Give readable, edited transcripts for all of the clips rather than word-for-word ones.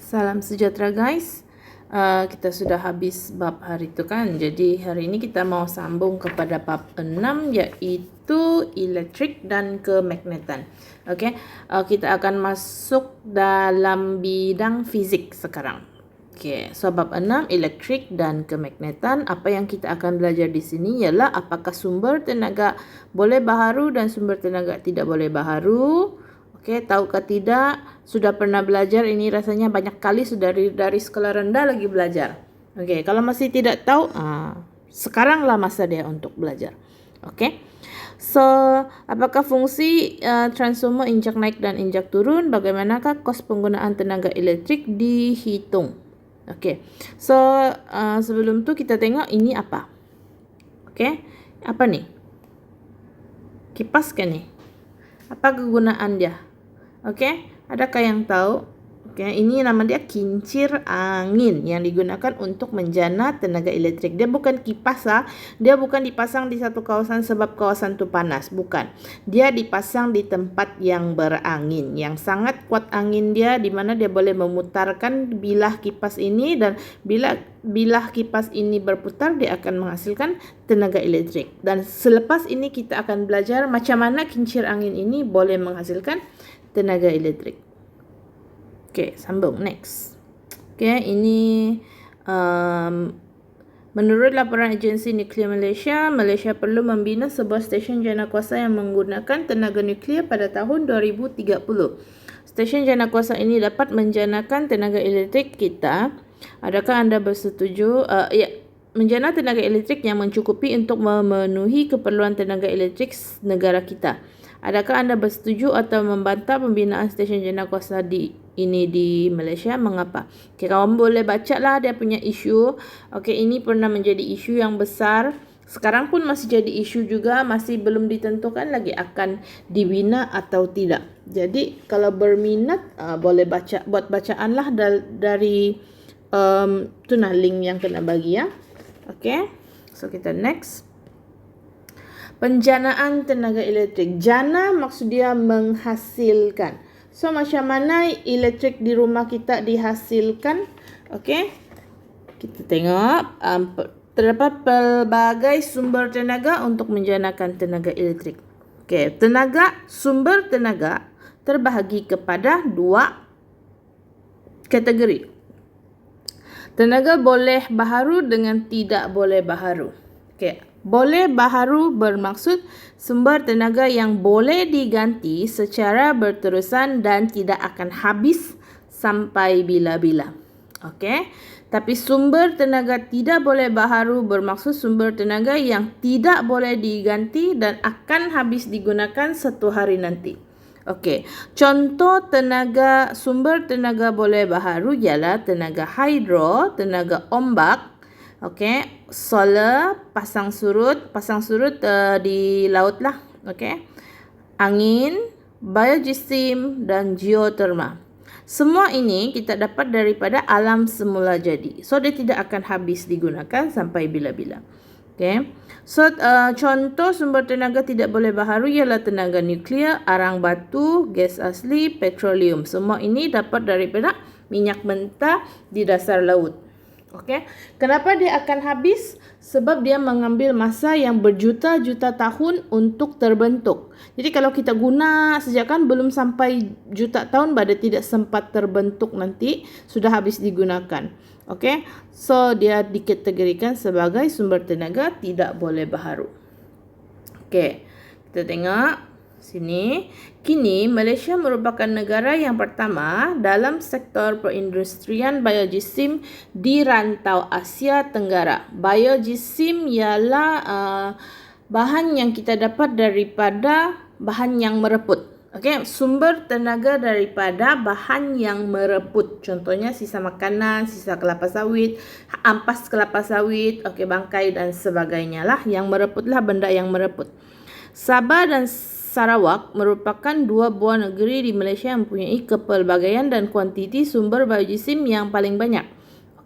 Salam sejahtera guys. Kita sudah habis bab hari itu kan. Jadi hari ini kita mau sambung kepada bab 6 iaitu elektrik dan kemagnetan. Okey. Kita akan masuk dalam bidang fizik sekarang. Okey, so bab 6 elektrik dan kemagnetan. Apa yang kita akan belajar di sini ialah apakah sumber tenaga boleh baharu dan sumber tenaga tidak boleh baharu. Okey, tahukah tidak? Sudah pernah belajar ini, rasanya banyak kali sudah dari sekolah rendah lagi belajar. Okey, kalau masih tidak tahu, sekaranglah masa dia untuk belajar. Okey. So, apakah fungsi transformer injak naik dan injak turun? Bagaimanakah kos penggunaan tenaga elektrik dihitung? Okey. So, sebelum tu kita tengok ini apa? Okey. Apa ni? Kipas kan ni? Apa kegunaan dia? Okey, adakah yang tahu? Okey, ini nama dia kincir angin yang digunakan untuk menjana tenaga elektrik. Dia bukan kipas Dia bukan dipasang di satu kawasan sebab kawasan tu panas, bukan. Dia dipasang di tempat yang berangin, yang sangat kuat angin dia, di mana dia boleh memutarkan bilah kipas ini, dan bila bilah kipas ini berputar dia akan menghasilkan tenaga elektrik. Dan selepas ini kita akan belajar macam mana kincir angin ini boleh menghasilkan tenaga elektrik. Okey, sambung next. Okey, ini menurut laporan Agensi Nuklear Malaysia, Malaysia perlu membina sebuah stesen jana kuasa yang menggunakan tenaga nuklear pada tahun 2030. Stesen jana kuasa ini dapat menjanakan tenaga elektrik kita. Adakah anda bersetuju? Menjana tenaga elektrik yang mencukupi untuk memenuhi keperluan tenaga elektrik negara kita. Adakah anda bersetuju atau membantah pembinaan stesen jana kuasa ini di Malaysia? Mengapa? Okay, kawan boleh baca lah dia punya isu. Okey, ini pernah menjadi isu yang besar. Sekarang pun masih jadi isu juga, masih belum ditentukan lagi akan dibina atau tidak. Jadi kalau berminat boleh baca, buat bacaan lah dari tu nah link yang kena bagi ya. Okey. So kita next. Penjanaan tenaga elektrik. Jana maksud dia menghasilkan. So macam mana elektrik di rumah kita dihasilkan? Okey. Kita tengok terdapat pelbagai sumber tenaga untuk menjanakan tenaga elektrik. Okey, sumber tenaga terbahagi kepada dua kategori. Tenaga boleh baharu dengan tidak boleh baharu. Okey, boleh baharu bermaksud sumber tenaga yang boleh diganti secara berterusan dan tidak akan habis sampai bila-bila. Okey, tapi sumber tenaga tidak boleh baharu bermaksud sumber tenaga yang tidak boleh diganti dan akan habis digunakan satu hari nanti. Okey, contoh sumber tenaga boleh baharu ialah tenaga hidro, tenaga ombak, okey, solar, pasang surut di laut lah, okey, angin, biogeosim dan geoterma. Semua ini kita dapat daripada alam semula jadi. So dia tidak akan habis digunakan sampai bila-bila. Okay. So contoh sumber tenaga tidak boleh baharu ialah tenaga nuklear, arang batu, gas asli, petroleum. Semua ini dapat daripada minyak mentah di dasar laut. Okey. Kenapa dia akan habis? Sebab dia mengambil masa yang berjuta-juta tahun untuk terbentuk. Jadi kalau kita guna sejak kan belum sampai juta tahun pada tidak sempat terbentuk nanti sudah habis digunakan. Okey. So dia dikategorikan sebagai sumber tenaga tidak boleh baharu. Okey. Kita tengok sini. Kini Malaysia merupakan negara yang pertama dalam sektor perindustrian biogeosim di rantau Asia Tenggara. Biogeosim ialah bahan yang kita dapat daripada bahan yang mereput. Okey, sumber tenaga daripada bahan yang mereput. Contohnya sisa makanan, sisa kelapa sawit, ampas kelapa sawit, okey, bangkai dan sebagainya lah. Yang mereputlah benda yang mereput. Sabah dan Sarawak merupakan dua buah negeri di Malaysia yang mempunyai kepelbagaian dan kuantiti sumber biogeosim yang paling banyak.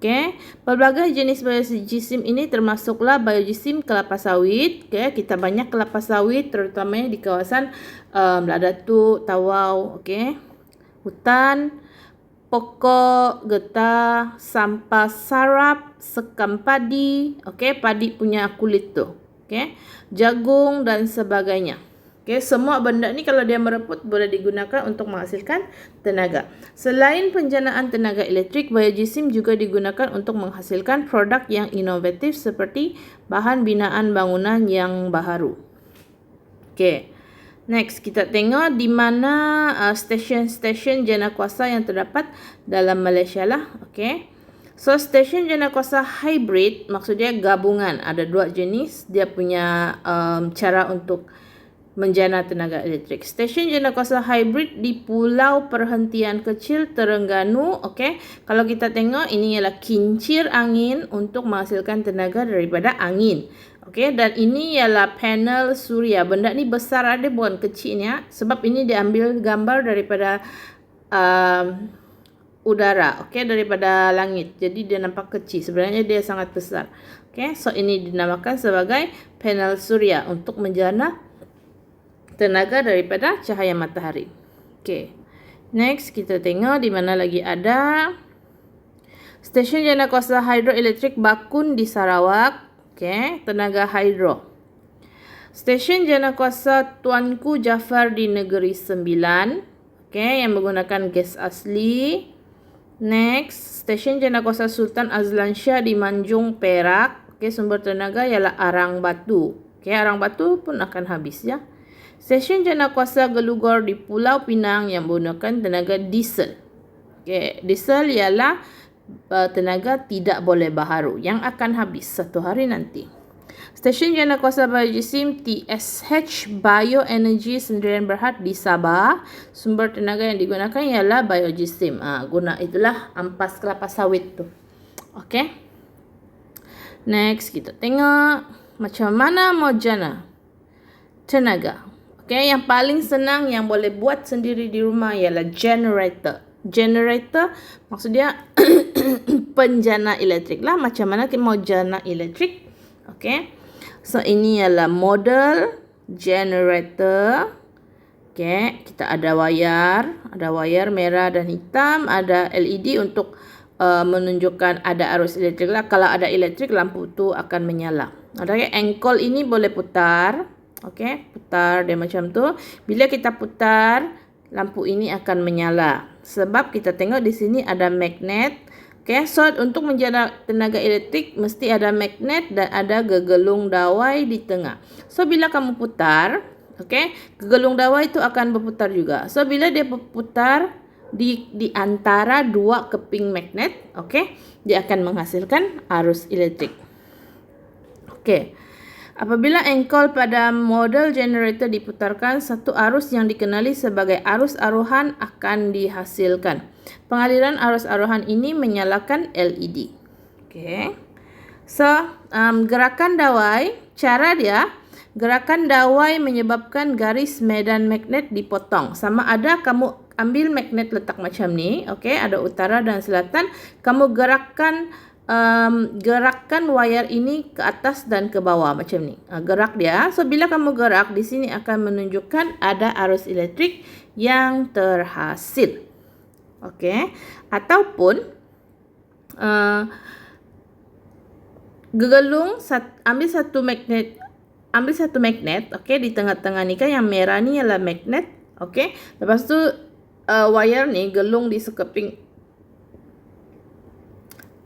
Okey, pelbagai jenis biogeosim ini termasuklah biogeosim kelapa sawit. Okey, kita banyak kelapa sawit terutamanya di kawasan Ladatu, Tawau, okey. Hutan, pokok, getah, sampah sarap, sekam padi, okey, padi punya kulit tu, okey, jagung dan sebagainya. Okey, semua benda ni kalau dia mereput boleh digunakan untuk menghasilkan tenaga. Selain penjanaan tenaga elektrik, biogesim juga digunakan untuk menghasilkan produk yang inovatif seperti bahan binaan bangunan yang baharu. Okey. Next, kita tengok di mana stesen-stesen jana kuasa yang terdapat dalam Malaysia lah. Okey. So, stesen jana kuasa hybrid maksudnya gabungan. Ada dua jenis. Dia punya cara untuk menjana tenaga elektrik. Stesen jana kuasa hybrid di Pulau Perhentian Kecil Terengganu. Okey. Kalau kita tengok, ini ialah kincir angin untuk menghasilkan tenaga daripada angin. Okey, dan ini ialah panel suria. Benda ni besar ada, bukan kecilnya. Sebab ini diambil gambar daripada udara. Okey, daripada langit. Jadi dia nampak kecil. Sebenarnya dia sangat besar. Okey, so ini dinamakan sebagai panel suria untuk menjana tenaga daripada cahaya matahari. Okey. Next, kita tengok di mana lagi ada stesen jana kuasa hidroelektrik Bakun di Sarawak. Okey, tenaga hidro. Stesen jana kuasa Tuanku Jafar di Negeri Sembilan. Okey, yang menggunakan gas asli. Next, stesen jana kuasa Sultan Azlan Shah di Manjung, Perak. Okey, sumber tenaga ialah arang batu. Okey, arang batu pun akan habis ya. Stesen jana kuasa Gelugor di Pulau Pinang yang menggunakan tenaga diesel. Okey, diesel ialah tenaga tidak boleh baharu yang akan habis satu hari nanti. Stesen jana kuasa biogesim TSH Bioenergy Sdn Bhd di Sabah. Sumber tenaga yang digunakan ialah biogesim. Guna itulah ampas kelapa sawit tu. Okey. Next, kita tengok macam mana mau jana tenaga. Okey, yang paling senang yang boleh buat sendiri di rumah ialah generator. Generator maksudnya penjana elektrik lah. Macam mana kita mau jana elektrik. Okey. So ini ialah model generator. Okey, kita ada wayar merah dan hitam, ada LED untuk menunjukkan ada arus elektrik lah. Kalau ada elektrik, lampu tu akan menyala. Ada engkol ini boleh putar. Okey, putar dia macam tu. Bila kita putar, lampu ini akan menyala. Sebab kita tengok di sini ada magnet. Okey, so untuk menjana tenaga elektrik mesti ada magnet dan ada gegelung dawai di tengah. So bila kamu putar, okey, gegelung dawai itu akan berputar juga. So bila dia berputar di antara dua keping magnet, okey, dia akan menghasilkan arus elektrik. Okey. Apabila engkol pada model generator diputarkan, satu arus yang dikenali sebagai arus aruhan akan dihasilkan. Pengaliran arus aruhan ini menyalakan LED. Okey. So, gerakan dawai, cara dia, gerakan dawai menyebabkan garis medan magnet dipotong. Sama ada kamu ambil magnet letak macam ni, okey, ada utara dan selatan, kamu gerakkan wayar ini ke atas dan ke bawah macam ni. Gerak dia. So bila kamu gerak, di sini akan menunjukkan ada arus elektrik yang terhasil. Okey. Ataupun gegelung ambil satu magnet, okey, di tengah-tengah ni kan yang merah ni ialah magnet, okey. Lepas tu wayar ni gelung di sekeping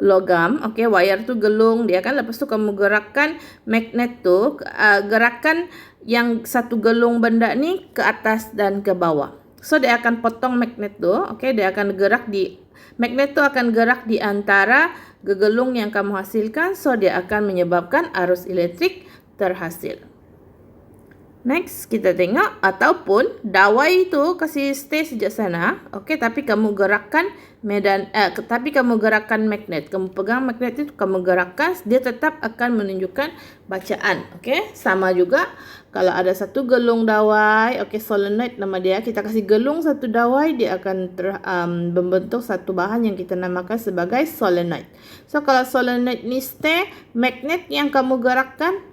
logam. Okey, wayar tu gelung dia kan. Lepas tu kamu gerakkan magnet tu, gerakan yang satu gelung benda ni ke atas dan ke bawah. So dia akan potong magnet tu. Okey, dia akan gerak magnet tu akan gerak di antara gegelung yang kamu hasilkan. So dia akan menyebabkan arus elektrik terhasil. Next, kita tengok ataupun dawai itu kasih stay sejak sana. Okey, tapi kamu gerakkan magnet. Kamu pegang magnet itu, kamu gerakkan, dia tetap akan menunjukkan bacaan. Okey, sama juga kalau ada satu gelung dawai, okey, solenoid nama dia. Kita kasih gelung satu dawai, dia akan membentuk satu bahan yang kita namakan sebagai solenoid. So kalau solenoid ni stay, magnet yang kamu gerakan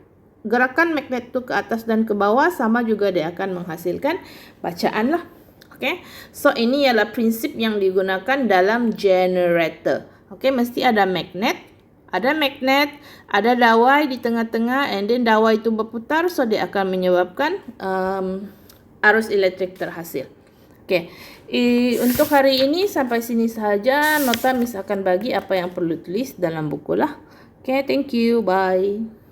magnet tu ke atas dan ke bawah, sama juga dia akan menghasilkan bacaan lah. Okey. So ini ialah prinsip yang digunakan dalam generator. Okey, mesti ada magnet. Ada magnet, ada dawai di tengah-tengah, and then dawai itu berputar, so dia akan menyebabkan arus elektrik terhasil. Okey. Untuk hari ini sampai sini sahaja. Nota Miss akan bagi apa yang perlu tulis dalam buku lah. Okay, thank you. Bye.